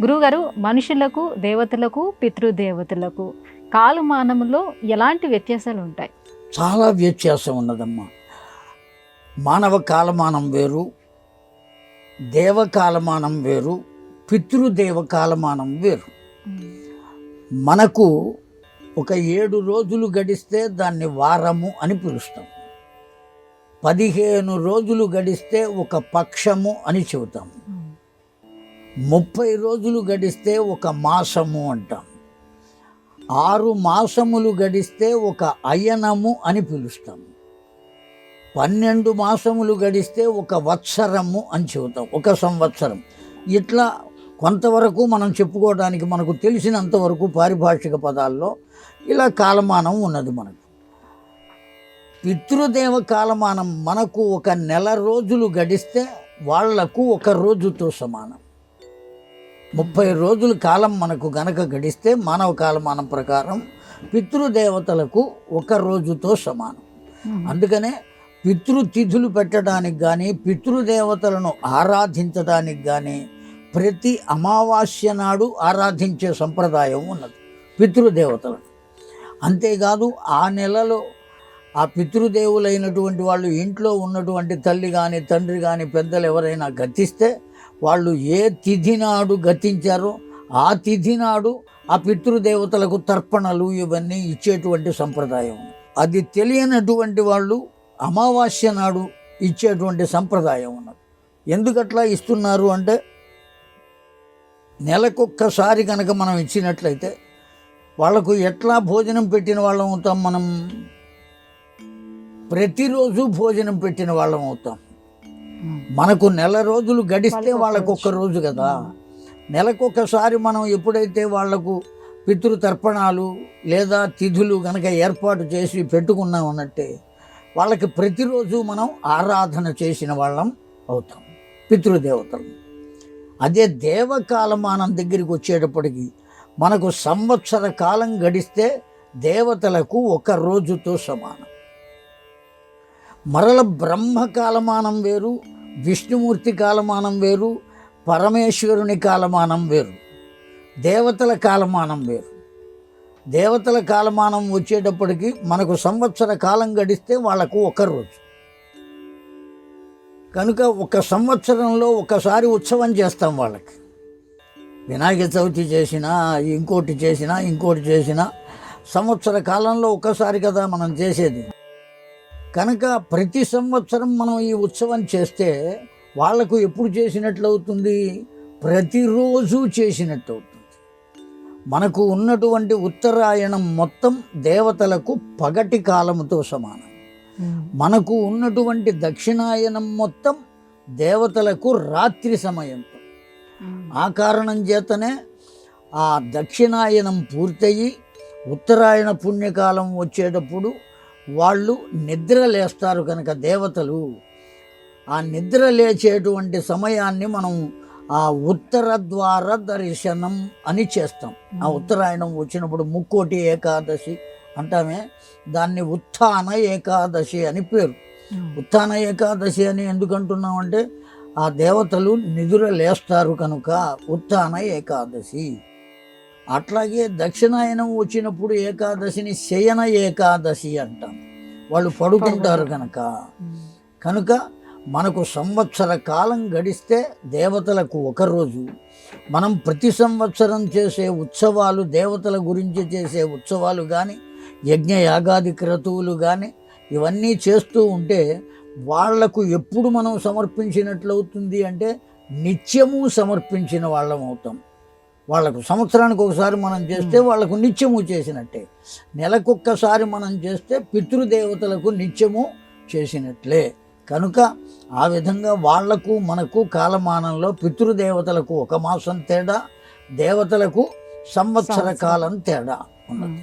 గురువుగారు, మనుషులకు, దేవతలకు, పితృదేవతలకు కాలమానంలో ఎలాంటి వ్యత్యాసాలు ఉంటాయి? చాలా వ్యత్యాసం ఉన్నదమ్మా. మానవ కాలమానం వేరు, దేవకాలమానం వేరు, పితృదేవ కాలమానం వేరు. మనకు ఒక 7 రోజులు గడిస్తే దాన్ని వారము అని పిలుస్తాం. 15 రోజులు గడిస్తే ఒక పక్షము అని చెబుతాం. 30 రోజులు గడిస్తే ఒక మాసము అంటాం. 6 మాసములు గడిస్తే ఒక అయనము అని పిలుస్తాం. 12 మాసములు గడిస్తే ఒక వత్సరము అని చెబుతాం, ఒక సంవత్సరం. ఇట్లా కొంతవరకు మనం చెప్పుకోవడానికి మనకు తెలిసినంతవరకు పారిభాషిక పదాల్లో ఇలా కాలమానం ఉన్నది. మనకు పితృదేవ కాలమానం మనకు ఒక నెల రోజులు గడిస్తే వాళ్లకు ఒక రోజుతో సమానం. 30 రోజుల కాలం మనకు గనక గడిస్తే మానవ కాలమానం ప్రకారం పితృదేవతలకు ఒక రోజుతో సమానం. అందుకనే పితృతిథులు పెట్టడానికి కానీ, పితృదేవతలను ఆరాధించడానికి కానీ ప్రతి అమావాస్య నాడు ఆరాధించే సంప్రదాయం ఉన్నది పితృదేవతలను. అంతేకాదు ఆ నెలలో ఆ పితృదేవులైనటువంటి వాళ్ళు ఇంట్లో ఉన్నటువంటి తల్లి కానీ, తండ్రి కానీ, పెద్దలు ఎవరైనా గతిస్తే వాళ్ళు ఏ తిథి నాడు గతించారో ఆ తిథి నాడు ఆ పితృదేవతలకు తర్పణలు ఇవన్నీ ఇచ్చేటువంటి సంప్రదాయం. అది తెలియనటువంటి వాళ్ళు అమావాస్య నాడు ఇచ్చేటువంటి సంప్రదాయం ఉన్నది. ఎందుకట్లా ఇస్తున్నారు అంటే, నెలకొక్కసారి కనుక మనం ఇచ్చినట్లయితే వాళ్లకు ఎట్లా భోజనం పెట్టిన వాళ్ళం అవుతాం? మనం ప్రతిరోజు భోజనం పెట్టిన వాళ్ళం అవుతాం. మనకు నెల రోజులు గడిస్తే వాళ్ళకు ఒక్క రోజు కదా. నెలకొకసారి మనం ఎప్పుడైతే వాళ్లకు పితృతర్పణాలు లేదా తిథులు కనుక ఏర్పాటు చేసి పెట్టుకున్నాం అన్నట్టే వాళ్ళకి ప్రతిరోజు మనం ఆరాధన చేసిన వాళ్ళం అవుతాం పితృదేవతలు. అదే దేవకాలమానం దగ్గరికి వచ్చేటప్పటికి మనకు సంవత్సర కాలం గడిస్తే దేవతలకు ఒక రోజుతో సమానం. మరల బ్రహ్మకాలమానం వేరు, విష్ణుమూర్తి కాలమానం వేరు, పరమేశ్వరుని కాలమానం వేరు, దేవతల కాలమానం వేరు. దేవతల కాలమానం వచ్చేటప్పటికి మనకు సంవత్సర కాలం గడిస్తే వాళ్లకు ఒక రోజు. కనుక ఒక సంవత్సరంలో ఒకసారి ఉత్సవం చేస్తాం వాళ్ళకి. వినాయక చవితి చేసినా, ఇంకోటి చేసినా సంవత్సర కాలంలో ఒక్కసారి కదా మనం చేసేది. కనుక ప్రతి సంవత్సరం మనం ఈ ఉత్సవం చేస్తే వాళ్లకు ఎప్పుడు చేసినట్లు అవుతుంది? ప్రతిరోజు చేసినట్టు అవుతుంది. మనకు ఉన్నటువంటి ఉత్తరాయణం మొత్తం దేవతలకు పగటి కాలముతో సమానం. మనకు ఉన్నటువంటి దక్షిణాయనం మొత్తం దేవతలకు రాత్రి సమయంతో. ఆ కారణం చేతనే ఆ దక్షిణాయనం పూర్తయి ఉత్తరాయణ పుణ్యకాలం వచ్చేటప్పుడు వాళ్ళు నిద్ర లేస్తారు. కనుక దేవతలు ఆ నిద్ర లేచేటువంటి సమయాన్ని మనం ఆ ఉత్తర ద్వార దర్శనం అని చేస్తాం. ఆ ఉత్తరాయణం వచ్చినప్పుడు ముక్కోటి ఏకాదశి అంటామే, దాన్ని ఉత్థాన ఏకాదశి అని పేరు. ఉత్థాన ఏకాదశి అని ఎందుకంటున్నామంటే ఆ దేవతలు నిద్ర లేస్తారు కనుక ఉత్థాన ఏకాదశి. అట్లాగే దక్షిణాయనం వచ్చినప్పుడు ఏకాదశిని శయన ఏకాదశి అంటాం, వాళ్ళు పడుకుంటారు కనుక మనకు సంవత్సర కాలం గడిస్తే దేవతలకు ఒక రోజు. మనం ప్రతి సంవత్సరం చేసే ఉత్సవాలు, దేవతల గురించి చేసే ఉత్సవాలు కానీ, యజ్ఞ యాగాది క్రతువులు కానీ ఇవన్నీ చేస్తూ ఉంటే వాళ్లకు ఎప్పుడు మనం సమర్పించినట్లు అవుతుంది అంటే నిత్యము సమర్పించిన వాళ్ళం అవుతాం. వాళ్లకు సంవత్సరానికి ఒకసారి మనం చేస్తే వాళ్లకు నిత్యము చేసినట్టే. నెలకొక్కసారి మనం చేస్తే పితృదేవతలకు నిత్యము చేసినట్లే. కనుక ఆ విధంగా వాళ్లకు మనకు కాలమానంలో పితృదేవతలకు ఒక మాసం తేడా, దేవతలకు సంవత్సర కాలం తేడా ఉన్నది.